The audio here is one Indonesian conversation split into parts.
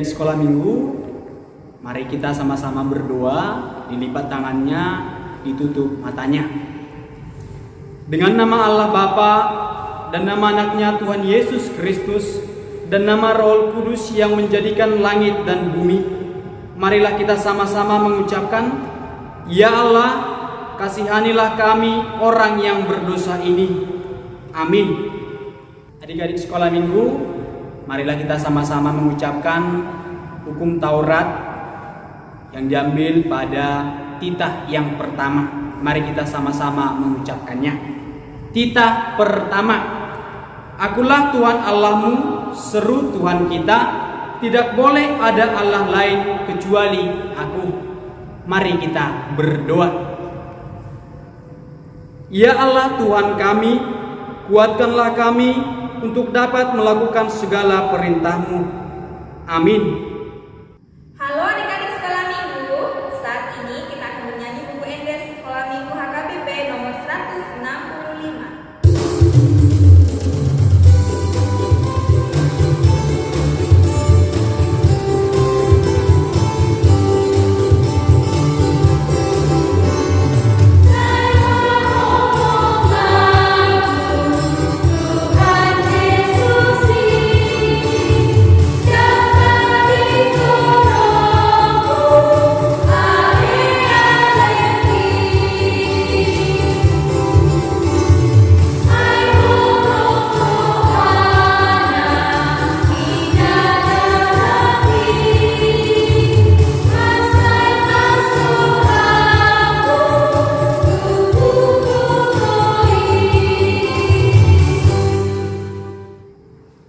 sekolah minggu, mari kita sama-sama berdoa, dilipat tangannya, ditutup matanya. Dengan nama Allah Bapa dan nama anaknya Tuhan Yesus Kristus dan nama Roh Kudus yang menjadikan langit dan bumi, marilah kita sama-sama mengucapkan, Ya Allah, kasihanilah kami orang yang berdosa ini. Amin. Adik-adik sekolah minggu, marilah kita sama-sama mengucapkan hukum Taurat yang diambil pada titah yang pertama. Mari kita sama-sama mengucapkannya. Titah pertama. Akulah Tuhan Allahmu, seru Tuhan kita, tidak boleh ada Allah lain kecuali Aku. Mari kita berdoa. Ya Allah Tuhan kami, kuatkanlah kami untuk dapat melakukan segala perintah-Mu. Amin. Halo adik-adik sekolah minggu, saat ini kita akan menyanyi buku NDS sekolah minggu HKBP nomor 165.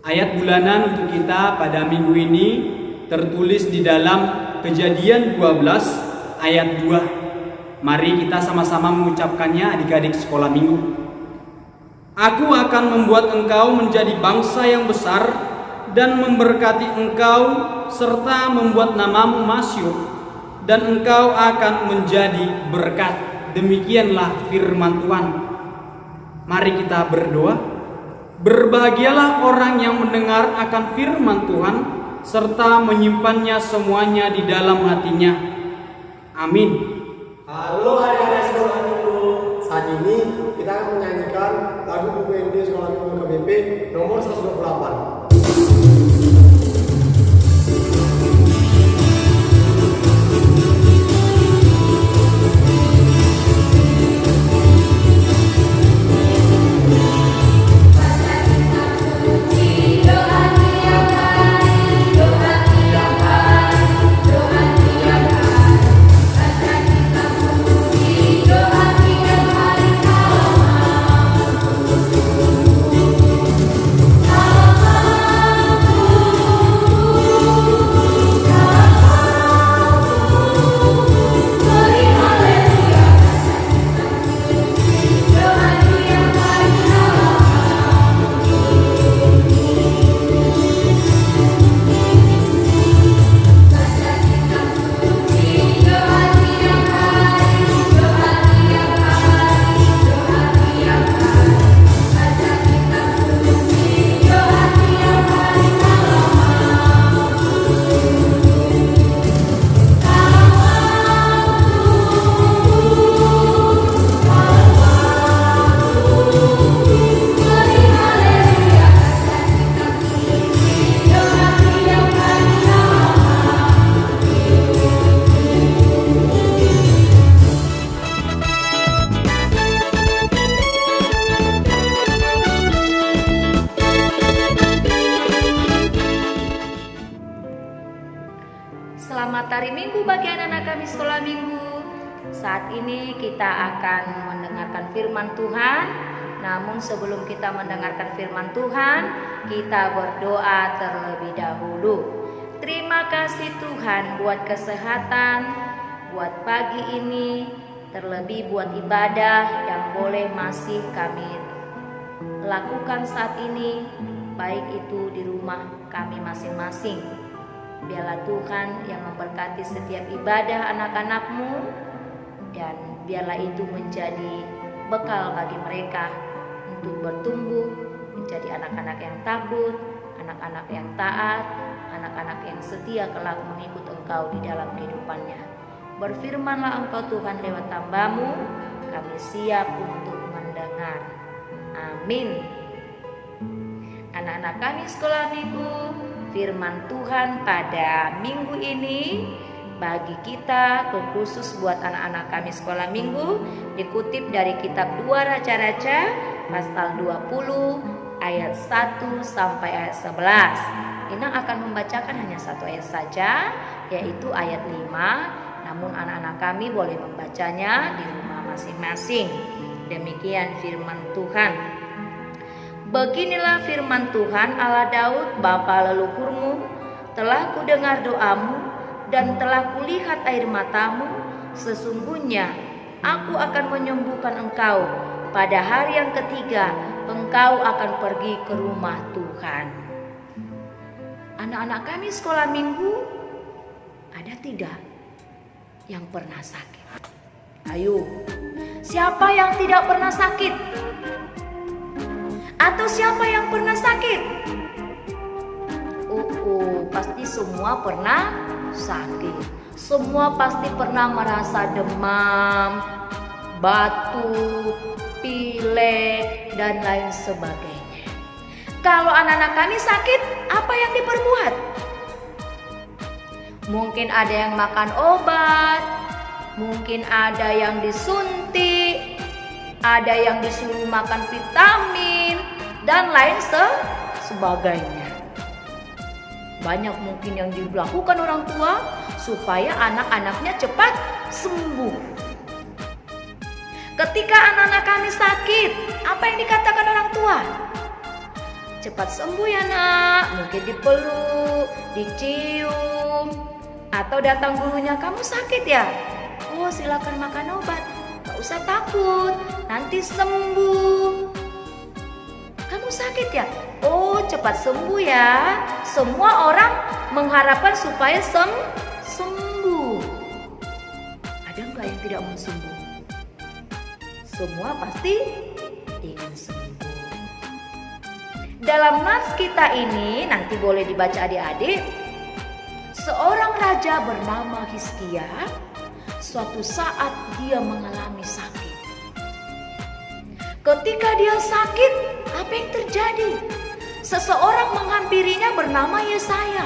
Ayat bulanan untuk kita pada minggu ini tertulis di dalam Kejadian 12 ayat 2. Mari kita sama-sama mengucapkannya adik-adik sekolah minggu. Aku akan membuat engkau menjadi bangsa yang besar dan memberkati engkau serta membuat namamu masyhur dan engkau akan menjadi berkat. Demikianlah firman Tuhan. Mari kita berdoa. Berbahagialah orang yang mendengar akan firman Tuhan serta menyimpannya semuanya di dalam hatinya. Amin. Halo adik-adik sekolah minggu. Saat ini kita akan menyanyikan lagu buku ND sekolah minggu KBP nomor 128. Selamat hari Minggu bagi anak-anak kami sekolah minggu. Saat ini kita akan mendengarkan firman Tuhan. Namun sebelum kita mendengarkan firman Tuhan, kita berdoa terlebih dahulu. Terima kasih Tuhan buat kesehatan, buat pagi ini, terlebih buat ibadah yang boleh masih kami lakukan saat ini, baik itu di rumah kami masing-masing. Biarlah Tuhan yang memberkati setiap ibadah anak-anak-Mu, dan biarlah itu menjadi bekal bagi mereka untuk bertumbuh menjadi anak-anak yang takut, anak-anak yang taat, anak-anak yang setia kelak mengikut Engkau di dalam kehidupannya. Berfirmanlah Engkau Tuhan lewat hamba-Mu, kami siap untuk mendengar. Amin. Anak-anak kami sekolah minggu, firman Tuhan pada minggu ini bagi kita, khusus buat anak-anak kami sekolah minggu, dikutip dari kitab 2 Raja-Raja pasal 20 ayat 1 sampai ayat 11. Inang akan membacakan hanya satu ayat saja, yaitu ayat 5. Namun anak-anak kami boleh membacanya di rumah masing-masing. Demikian firman Tuhan. Beginilah firman Tuhan Allah Daud bapa leluhurmu, telah kudengar doamu dan telah kulihat air matamu. Sesungguhnya aku akan menyembuhkan engkau. Pada hari yang ketiga engkau akan pergi ke rumah Tuhan. Anak-anak kami sekolah minggu, ada tidak yang pernah sakit? Ayo, siapa yang tidak pernah sakit? Atau siapa yang pernah sakit? Pasti semua pernah sakit. Semua pasti pernah merasa demam, batuk, pilek, dan lain sebagainya. Kalau anak-anak kami sakit, apa yang diperbuat? Mungkin ada yang makan obat, mungkin ada yang disuntik, ada yang disuruh makan vitamin, dan lain sebagainya. Banyak mungkin yang dilakukan orang tua supaya anak-anaknya cepat sembuh. Ketika anak-anak kami sakit, apa yang dikatakan orang tua? Cepat sembuh ya nak, mungkin dipeluk, dicium, atau datang gurunya, kamu sakit ya? Oh silakan makan obat, gak usah takut, nanti sembuh. Kamu sakit ya? Oh cepat sembuh ya. Semua orang mengharapkan supaya sembuh. Ada nggak yang tidak mau sembuh? Semua pasti ingin sembuh. Dalam nas kita ini nanti boleh dibaca adik-adik. Seorang raja bernama Hizkia, suatu saat dia mengalami sakit. Ketika dia sakit, apa yang terjadi? Seseorang menghampirinya bernama Yesaya.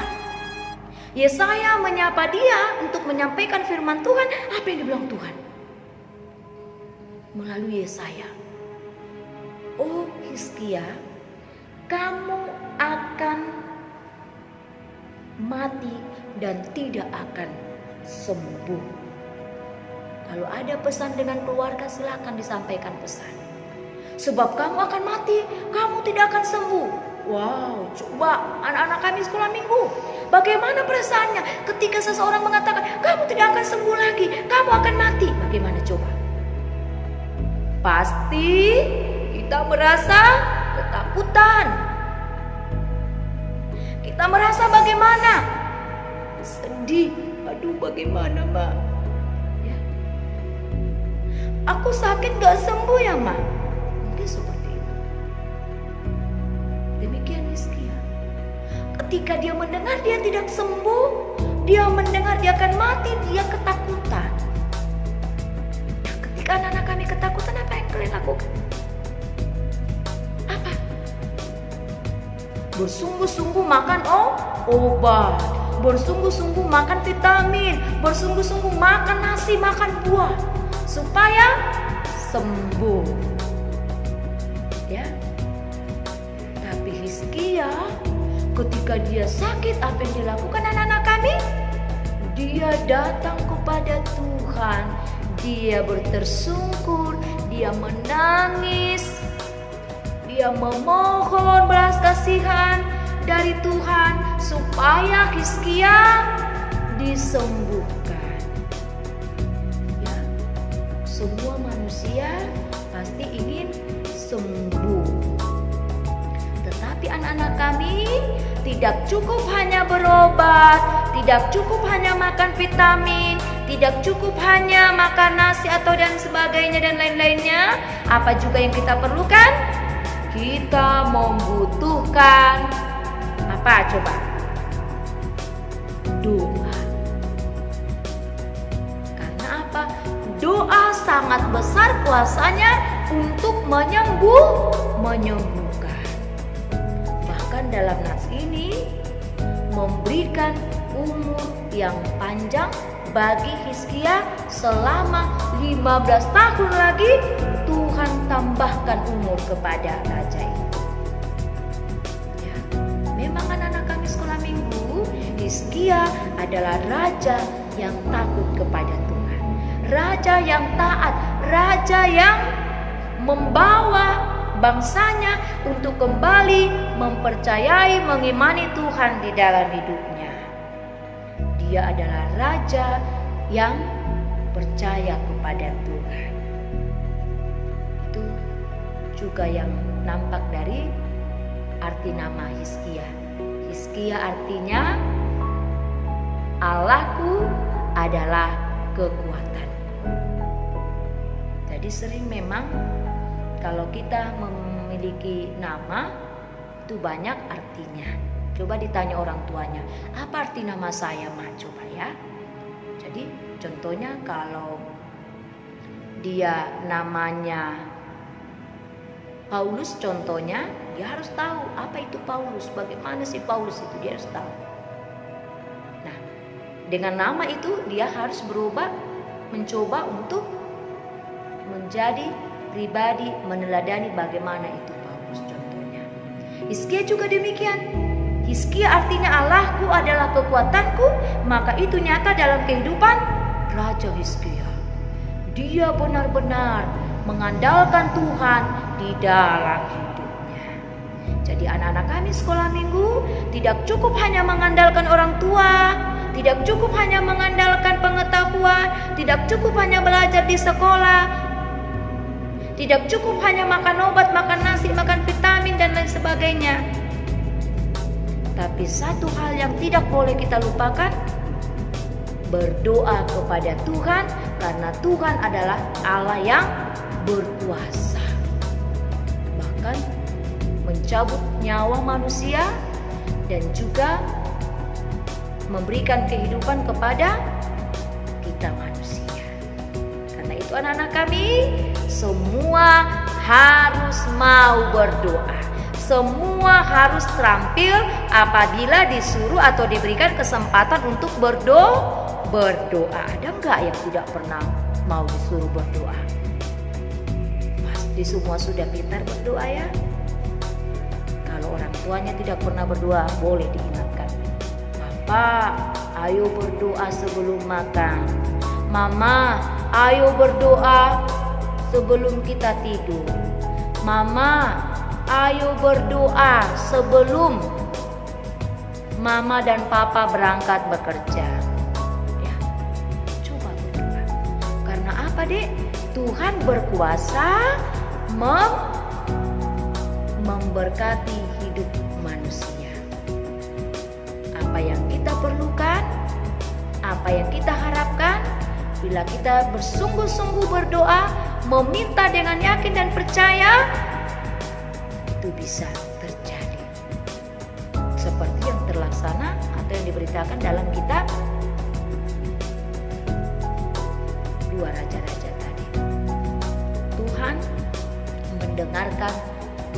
Yesaya menyapa dia untuk menyampaikan firman Tuhan. Apa yang dibilang Tuhan? Melalui Yesaya. Oh Hizkia, kamu akan mati dan tidak akan sembuh. Kalau ada pesan dengan keluarga, silakan disampaikan pesan. Sebab kamu akan mati, kamu tidak akan sembuh. Wow, coba anak-anak kami sekolah minggu, bagaimana perasaannya ketika seseorang mengatakan kamu tidak akan sembuh lagi, kamu akan mati? Bagaimana coba? Pasti kita merasa ketakutan. Kita merasa bagaimana? Sedih. Aduh, bagaimana, Mbak? Ya. Aku sakit gak sembuh ya, Mbak? Mungkin seperti itu. Demikian Hizkia. Ketika dia mendengar dia tidak sembuh, dia mendengar dia akan mati, dia ketakutan. Nah, ketika anak-anak kami ketakutan, apa yang kalian lakukan? Apa? Bersungguh-sungguh makan obat, bersungguh-sungguh makan vitamin, bersungguh-sungguh makan nasi, makan buah, supaya sembuh. Ya. Tapi Hizkia ketika dia sakit, apa yang dilakukan anak-anak kami? Dia datang kepada Tuhan, dia bertersungkur, dia menangis, dia memohon belas kasihan dari Tuhan supaya Hizkia disembuhkan. Ya, semua manusia pasti ingin sembuh. Tetapi anak-anak kami tidak cukup hanya berobat, tidak cukup hanya makan vitamin, tidak cukup hanya makan nasi atau dan sebagainya dan lain-lainnya. Apa juga yang kita perlukan? Kita membutuhkan apa coba? doa. Karena apa? Doa sangat besar kuasanya untuk menyembuhkan. Bahkan dalam nas ini memberikan umur yang panjang bagi Hizkia selama 15 tahun lagi. Tuhan tambahkan umur kepada raja itu. Ya, memang anak-anak kami sekolah minggu, Hizkia adalah raja yang takut kepada Tuhan, raja yang taat, raja yang membawa bangsanya untuk kembali mempercayai, mengimani Tuhan di dalam hidupnya. Dia adalah raja yang percaya kepada Tuhan. Itu juga yang nampak dari arti nama Hizkia. Hizkia artinya Allahku adalah kekuatanku. Jadi sering memang kalau kita memiliki nama itu banyak artinya. Coba ditanya orang tuanya, apa arti nama saya, Ma? Coba ya. Jadi contohnya kalau dia namanya Paulus contohnya, dia harus tahu apa itu Paulus, bagaimana sih Paulus itu, dia harus tahu. Nah, dengan nama itu dia harus berubah, mencoba untuk menjadi pribadi, meneladani bagaimana itu Paulus contohnya. Hizkia juga demikian. Hizkia artinya Allahku adalah kekuatanku, maka itu nyata dalam kehidupan Raja Hizkia. Dia benar-benar mengandalkan Tuhan di dalam hidupnya. Jadi anak-anak kami sekolah minggu tidak cukup hanya mengandalkan orang tua, tidak cukup hanya mengandalkan pengetahuan, tidak cukup hanya belajar di sekolah, tidak cukup hanya makan obat, makan nasi, makan vitamin dan lain sebagainya. Tapi satu hal yang tidak boleh kita lupakan, berdoa kepada Tuhan, karena Tuhan adalah Allah yang berkuasa. Bahkan mencabut nyawa manusia dan juga memberikan kehidupan kepada kita manusia. Karena itu anak-anak kami semua harus mau berdoa. Semua harus terampil apabila disuruh atau diberikan kesempatan untuk berdoa. Ada enggak yang tidak pernah mau disuruh berdoa? Pasti semua sudah pintar berdoa ya. Kalau orang tuanya tidak pernah berdoa, boleh diingatkan. Papa, ayo berdoa sebelum makan. Mama, ayo berdoa sebelum kita tidur. Mama, ayo berdoa sebelum mama dan papa berangkat bekerja. Ya, coba berdoa. Karena apa, Dek? Tuhan berkuasa memberkati hidup manusia. Apa yang kita perlukan, apa yang kita harapkan, bila kita bersungguh-sungguh berdoa, meminta dengan yakin dan percaya, itu bisa terjadi. Seperti yang terlaksana atau yang diberitakan dalam kitab 2 Raja-Raja tadi. Tuhan mendengarkan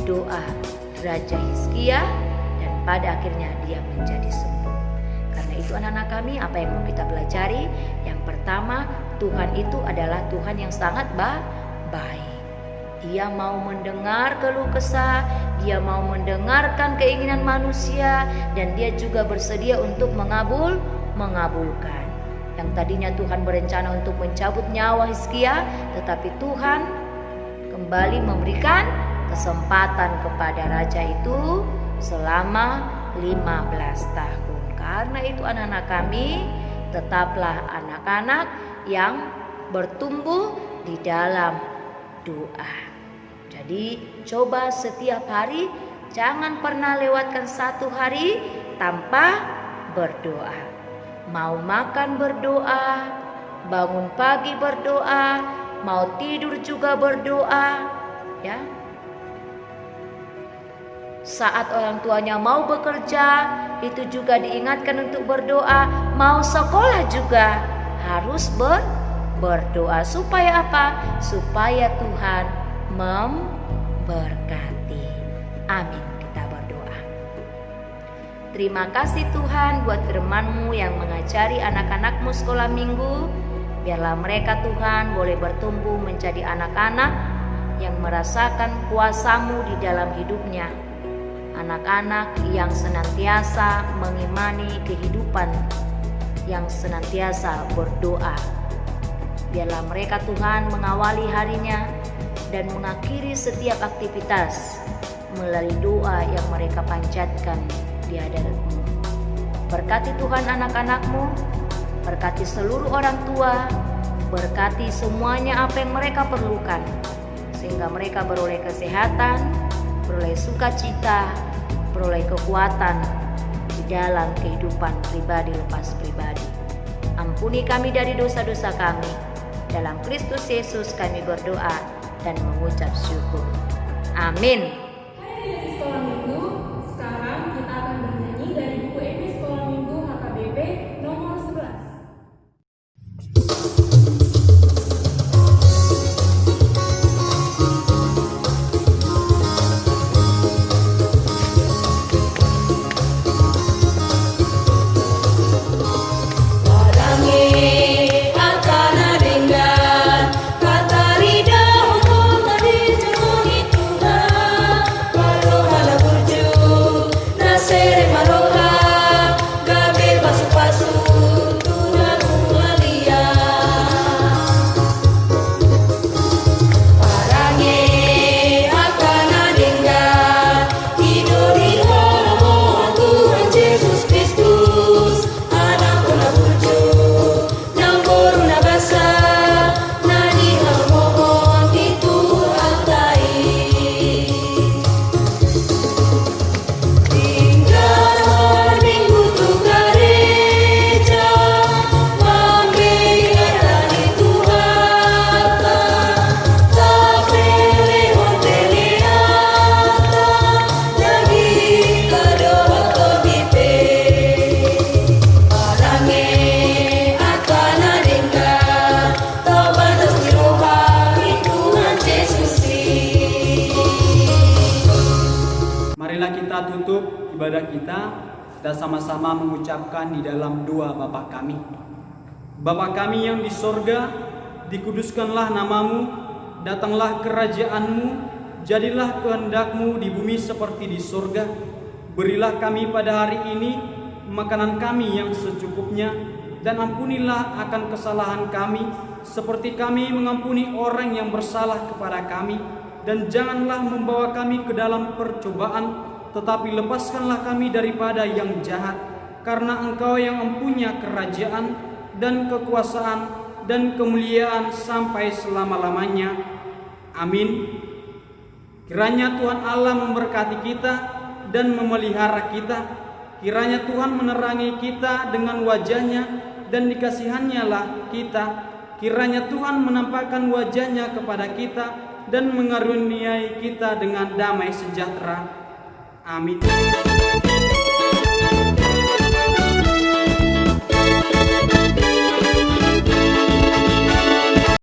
doa Raja Hizkia dan pada akhirnya dia menjadi sembuh. Karena itu anak-anak kami, apa yang mau kita pelajari? Yang pertama, Tuhan itu adalah Tuhan yang sangat baik. Dia mau mendengar keluh kesah, dia mau mendengarkan keinginan manusia, dan dia juga bersedia untuk mengabulkan. Yang tadinya Tuhan berencana untuk mencabut nyawa Hizkia, tetapi Tuhan kembali memberikan kesempatan kepada raja itu selama 15 tahun. Karena itu anak-anak kami, tetaplah anak-anak yang bertumbuh di dalam doa. Jadi coba setiap hari, jangan pernah lewatkan satu hari tanpa berdoa. Mau makan berdoa, bangun pagi berdoa, mau tidur juga berdoa, ya. Saat orang tuanya mau bekerja, itu juga diingatkan untuk berdoa. Mau sekolah juga harus berdoa. Supaya apa? Supaya Tuhan memberkati. Amin. Kita berdoa. Terima kasih Tuhan buat firman-Mu yang mengajari anak-anak-Mu sekolah minggu. Biarlah mereka Tuhan boleh bertumbuh menjadi anak-anak yang merasakan kuasa-Mu di dalam hidupnya. Anak-anak yang senantiasa mengimani kehidupan, yang senantiasa berdoa. Biarlah mereka Tuhan mengawali harinya dan mengakhiri setiap aktivitas melalui doa yang mereka panjatkan di hadapan-Mu. Berkati Tuhan anak-anak-Mu, berkati seluruh orang tua, berkati semuanya apa yang mereka perlukan, sehingga mereka beroleh kesehatan, beroleh sukacita, beroleh kekuatan di dalam kehidupan pribadi lepas pribadi. Ampuni kami dari dosa-dosa kami. Dalam Kristus Yesus kami berdoa dan mengucap syukur. Amin. Hai adik sekolah minggu, sekarang kita akan bernyanyi dari buku MB Sekolah Minggu HKBP nomor 11. Marilah kita tutup ibadah kita sama-sama mengucapkan di dalam doa Bapa kami. Bapa kami yang di sorga, dikuduskanlah namamu, datanglah kerajaan-Mu, jadilah kehendak-Mu di bumi seperti di sorga. Berilah kami pada hari ini makanan kami yang secukupnya, dan ampunilah akan kesalahan kami, seperti kami mengampuni orang yang bersalah kepada kami. Dan janganlah membawa kami ke dalam percobaan, tetapi lepaskanlah kami daripada yang jahat. Karena Engkau yang mempunyai kerajaan dan kekuasaan dan kemuliaan sampai selama-lamanya. Amin. Kiranya Tuhan Allah memberkati kita dan memelihara kita. Kiranya Tuhan menerangi kita dengan wajah-Nya dan dikasihannya lah kita. Kiranya Tuhan menampakkan wajah-Nya kepada kita dan mengaruniai kita dengan damai sejahtera. Amin.